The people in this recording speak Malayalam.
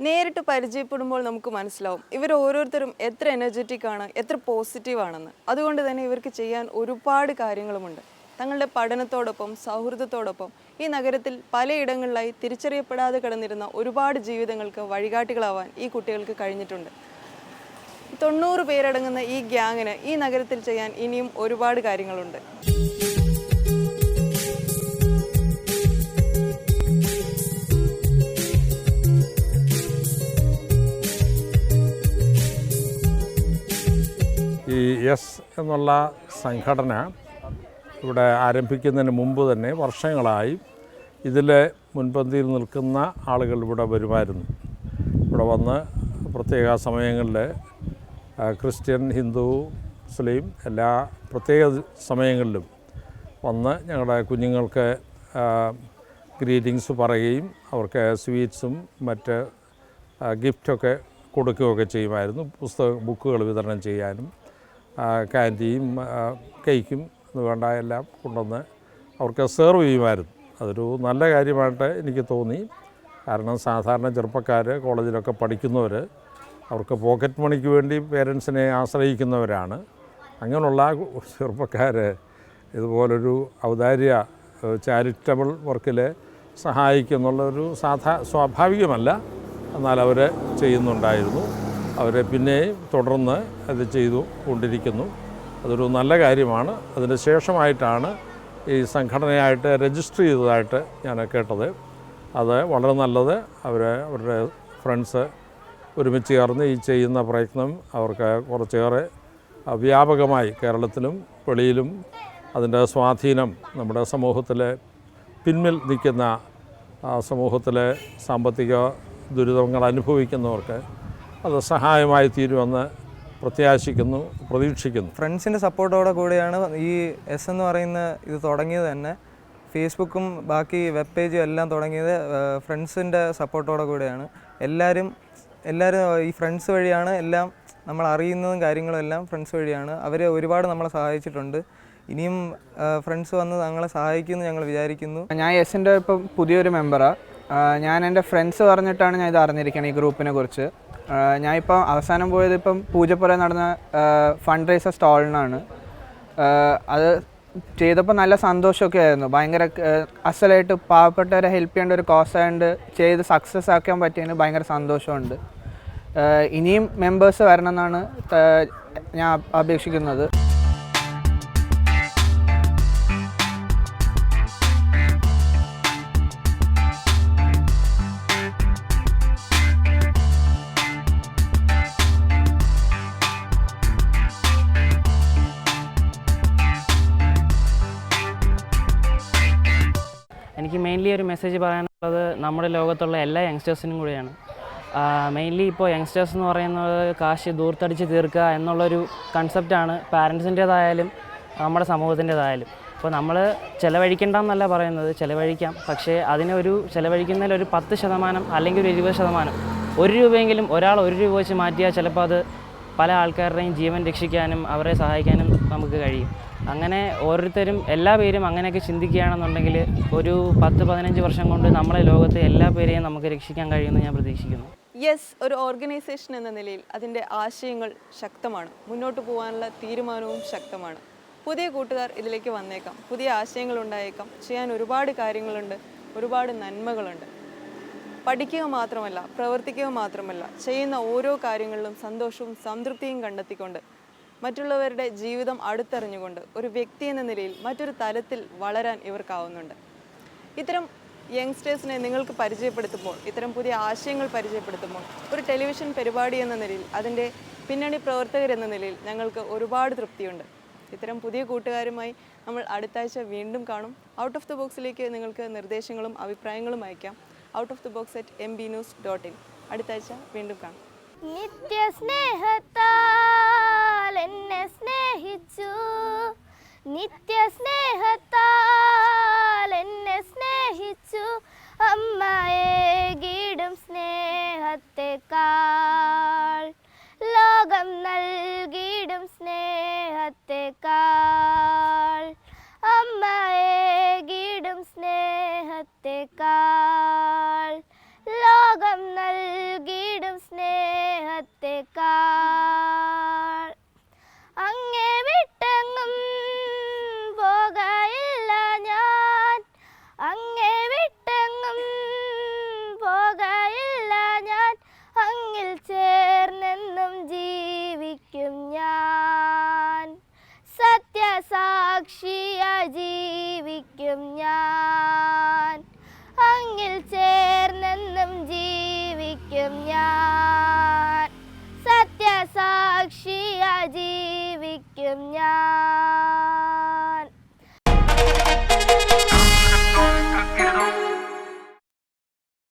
നേരിട്ട് പരിചയപ്പെടുമ്പോൾ നമുക്ക് മനസ്സിലാവും ഇവർ ഓരോരുത്തരും എത്ര എനർജറ്റിക് ആണ്, എത്ര പോസിറ്റീവ് ആണെന്ന്. അതുകൊണ്ട് തന്നെ ഇവർക്ക് ചെയ്യാൻ ഒരുപാട് കാര്യങ്ങളുമുണ്ട്. തങ്ങളുടെ പഠനത്തോടൊപ്പം സൗഹൃദത്തോടൊപ്പം ഈ നഗരത്തിൽ പലയിടങ്ങളിലായി തിരിച്ചറിയപ്പെടാതെ കിടന്നിരുന്ന ഒരുപാട് ജീവിതങ്ങൾക്ക് വഴികാട്ടികളാവാൻ ഈ കുട്ടികൾക്ക് കഴിഞ്ഞിട്ടുണ്ട്. 90 പേരടങ്ങുന്ന ഈ ഗ്യാങ്ങിന് ഈ നഗരത്തിൽ ചെയ്യാൻ ഇനിയും ഒരുപാട് കാര്യങ്ങളുണ്ട്. ഈ എസ് എന്നുള്ള സംഘടന ഇവിടെ ആരംഭിക്കുന്നതിന് മുമ്പ് തന്നെ വർഷങ്ങളായി ഇതിലെ മുൻപന്തിയിൽ നിൽക്കുന്ന ആളുകൾ ഇവിടെ വരുമായിരുന്നു. ഇവിടെ വന്ന് പ്രത്യേക സമയങ്ങളിൽ ക്രിസ്ത്യൻ, ഹിന്ദു, മുസ്ലിം എല്ലാ പ്രത്യേക സമയങ്ങളിലും വന്ന് ഞങ്ങളുടെ കുഞ്ഞുങ്ങൾക്ക് ഗ്രീറ്റിങ്സ് പറയുകയും അവർക്ക് സ്വീറ്റ്സും മറ്റ് ഗിഫ്റ്റൊക്കെ കൊടുക്കുകയൊക്കെ ചെയ്യുമായിരുന്നു. ബുക്കുകൾ വിതരണം ചെയ്യാനും ക്യാൻഡിയും കേക്കും വേണ്ട എല്ലാം കൊണ്ടുവന്ന് അവർക്ക് സെർവ് ചെയ്യുമായിരുന്നു. അതൊരു നല്ല കാര്യമായിട്ട് എനിക്ക് തോന്നി. കാരണം സാധാരണ ചെറുപ്പക്കാർ കോളേജിലൊക്കെ പഠിക്കുന്നവർ അവർക്ക് പോക്കറ്റ് മണിക്ക് വേണ്ടി പേരൻസിനെ ആശ്രയിക്കുന്നവരാണ്. അങ്ങനെയുള്ള ചെറുപ്പക്കാർ ഇതുപോലൊരു ഔദാര്യ ചാരിറ്റബിൾ വർക്കിൽ സഹായിക്കുന്നുള്ളൊരു സ്വാഭാവികമല്ല. എന്നാൽ അവർ ചെയ്യുന്നുണ്ടായിരുന്നു. അവർ പിന്നെയും തുടർന്ന് അത് ചെയ്തു കൊണ്ടിരിക്കുന്നു. അതൊരു നല്ല കാര്യമാണ്. അതിന് ശേഷമായിട്ടാണ് ഈ സംഘടനയായിട്ട് രജിസ്റ്റർ ചെയ്തതായിട്ട് ഞാൻ കേട്ടത്. അത് വളരെ നല്ലത്. അവരുടെ ഫ്രണ്ട്സ് ഒരുമിച്ച് ചേർന്ന് ഈ ചെയ്യുന്ന പ്രയത്നം അവർക്ക് കുറച്ചേറെ വ്യാപകമായി കേരളത്തിലും വെളിയിലും അതിൻ്റെ സ്വാധീനം നമ്മുടെ സമൂഹത്തിൽ പിന്നിൽ നിൽക്കുന്ന സമൂഹത്തിലെ സാമ്പത്തിക ദുരിതങ്ങൾ അനുഭവിക്കുന്നവർക്ക് അത് സഹായമായി തീരുമെന്ന് പ്രതീക്ഷിക്കുന്നു. ഫ്രണ്ട്സിൻ്റെ സപ്പോർട്ടോടെ കൂടിയാണ് ഈ എസ് എന്ന് പറയുന്ന ഇത് തുടങ്ങിയത് തന്നെ. ഫേസ്ബുക്കും ബാക്കി വെബ് പേജും എല്ലാം തുടങ്ങിയത് ഫ്രണ്ട്സിൻ്റെ സപ്പോർട്ടോടെ കൂടെയാണ്. എല്ലാവരും ഈ ഫ്രണ്ട്സ് വഴിയാണ് എല്ലാം നമ്മൾ അറിയുന്നതും കാര്യങ്ങളും എല്ലാം ഫ്രണ്ട്സ് വഴിയാണ്. അവർ ഒരുപാട് നമ്മളെ സഹായിച്ചിട്ടുണ്ട്. ഇനിയും ഫ്രണ്ട്സ് വന്ന് ഞങ്ങളെ സഹായിക്കുമെന്ന് ഞങ്ങൾ വിചാരിക്കുന്നു. ഞാൻ എസിൻ്റെ ഇപ്പം പുതിയൊരു മെമ്പറാണ്. ഞാൻ എൻ്റെ ഫ്രണ്ട്സ് പറഞ്ഞിട്ടാണ് ഞാൻ ഇത് അറിഞ്ഞിരിക്കുന്നത് ഈ ഗ്രൂപ്പിനെ കുറിച്ച്. ഞാനിപ്പം അവസാനം പോയത് ഇപ്പം പൂജപ്പുര നടന്ന ഫണ്ട് റൈസർ സ്റ്റാളിനാണ്. അത് ചെയ്തപ്പോൾ നല്ല സന്തോഷമൊക്കെ ആയിരുന്നു. ഭയങ്കര അസലായിട്ട് പാവപ്പെട്ടവരെ ഹെൽപ്പ് ചെയ്യേണ്ട ഒരു കോസ് ആയതുകൊണ്ട് ചെയ്ത് സക്സസ് ആക്കാൻ പറ്റിയതിന് ഭയങ്കര സന്തോഷമുണ്ട്. ഇനിയും മെമ്പേഴ്സ് വരണമെന്നാണ് ഞാൻ അപേക്ഷിക്കുന്നത്. എനിക്ക് മെയിൻലി ഒരു മെസ്സേജ് പറയാനുള്ളത് നമ്മുടെ ലോകത്തുള്ള എല്ലാ യങ്സ്റ്റേഴ്സിനും കൂടിയാണ്. മെയിൻലി ഇപ്പോൾ യങ്സ്റ്റേഴ്സ് എന്ന് പറയുന്നത് കാശ് ദൂർത്തടിച്ച് തീർക്കുക എന്നുള്ളൊരു കൺസെപ്റ്റാണ് പാരൻസിൻ്റേതായാലും നമ്മുടെ സമൂഹത്തിൻ്റേതായാലും. അപ്പോൾ നമ്മൾ ചിലവഴിക്കേണ്ടെന്നല്ല പറയുന്നത്, ചിലവഴിക്കാം. പക്ഷേ അതിനൊരു ചിലവഴിക്കുന്നതിൽ ഒരു 10% അല്ലെങ്കിൽ ഒരു 20%, 1 രൂപയെങ്കിലും ഒരാൾ 1 രൂപ വെച്ച് മാറ്റിയാൽ ചിലപ്പോൾ അത് പല ആൾക്കാരുടെയും ജീവൻ രക്ഷിക്കാനും അവരെ സഹായിക്കാനും നമുക്ക് കഴിയും. അങ്ങനെ ഓരോരുത്തരും എല്ലാ പേരും അങ്ങനെയൊക്കെ ചിന്തിക്കുകയാണെന്നുണ്ടെങ്കിൽ ഒരു 10-15 വർഷം കൊണ്ട് നമ്മളെ ലോകത്തെ എല്ലാ പേരെയും നമുക്ക് രക്ഷിക്കാൻ കഴിയുമെന്ന് ഞാൻ പ്രതീക്ഷിക്കുന്നു. യെസ്, ഒരു ഓർഗനൈസേഷൻ എന്ന നിലയിൽ അതിൻ്റെ ആശയങ്ങൾ ശക്തമാണ്. മുന്നോട്ട് പോകാനുള്ള തീരുമാനവും ശക്തമാണ്. പുതിയ കൂട്ടുകാർ ഇതിലേക്ക് വന്നേക്കാം, പുതിയ ആശയങ്ങൾ ഉണ്ടായേക്കാം. ചെയ്യാൻ ഒരുപാട് കാര്യങ്ങളുണ്ട്, ഒരുപാട് നന്മകളുണ്ട്. പഠിക്കുക മാത്രമല്ല, പ്രവർത്തിക്കുക മാത്രമല്ല, ചെയ്യുന്ന ഓരോ കാര്യങ്ങളിലും സന്തോഷവും സംതൃപ്തിയും കണ്ടെത്തിക്കൊണ്ട് മറ്റുള്ളവരുടെ ജീവിതം അടുത്തറിഞ്ഞുകൊണ്ട് ഒരു വ്യക്തി എന്ന നിലയിൽ മറ്റൊരു തലത്തിൽ വളരാൻ ഇവർക്കാവുന്നുണ്ട്. ഇത്തരം യങ്സ്റ്റേഴ്സിനെ നിങ്ങൾക്ക് പരിചയപ്പെടുത്തുമ്പോൾ, ഇത്തരം പുതിയ ആശയങ്ങൾ പരിചയപ്പെടുത്തുമ്പോൾ ഒരു ടെലിവിഷൻ പരിപാടി എന്ന നിലയിൽ, അതിൻ്റെ പിന്നണി പ്രവർത്തകരെന്ന നിലയിൽ ഞങ്ങൾക്ക് ഒരുപാട് തൃപ്തിയുണ്ട്. ഇത്തരം പുതിയ കൂട്ടുകാരുമായി നമ്മൾ അടുത്താഴ്ച വീണ്ടും കാണും. ഔട്ട് ഓഫ് ദ ബോക്സിലേക്ക് നിങ്ങൾക്ക് നിർദ്ദേശങ്ങളും അഭിപ്രായങ്ങളും അയക്കാം. outofthebox@mbnews.in. അടുത്താഴ്ച വീണ്ടും കാണാം. നിത്യസ്നേഹത്താൽ എന്നെ സ്നേഹിച്ചു, നിത്യസ്നേഹത്താൽ എന്നെ സ്നേഹിച്ചു. അമ്മയേകിടും സ്നേഹത്തെക്കാൾ ലോകം നൽകിടും സ്നേഹത്തെക്കാൾ, അമ്മയേകിടും സ്നേഹത്തെക്കാൾ ലോകം നൽകി സ്നേഹത്തെക്കാൾ. അങ്ങേ വിട്ടെങ്ങും പോകയില്ല ഞാൻ, അങ്ങേ വിട്ടെങ്ങും പോകയില്ല ഞാൻ, അങ്ങിൽ ചേർന്നെന്നും ജീവിക്കും ഞാൻ, സത്യസാക്ഷിയായി ജീവിക്കും ഞാൻ, അങ്ങിൽ ചേർന്നെന്നും ജീവിക്കും ഞാൻ, സത്യസാക്ഷിയായി ജീവിക്കും ഞാൻ.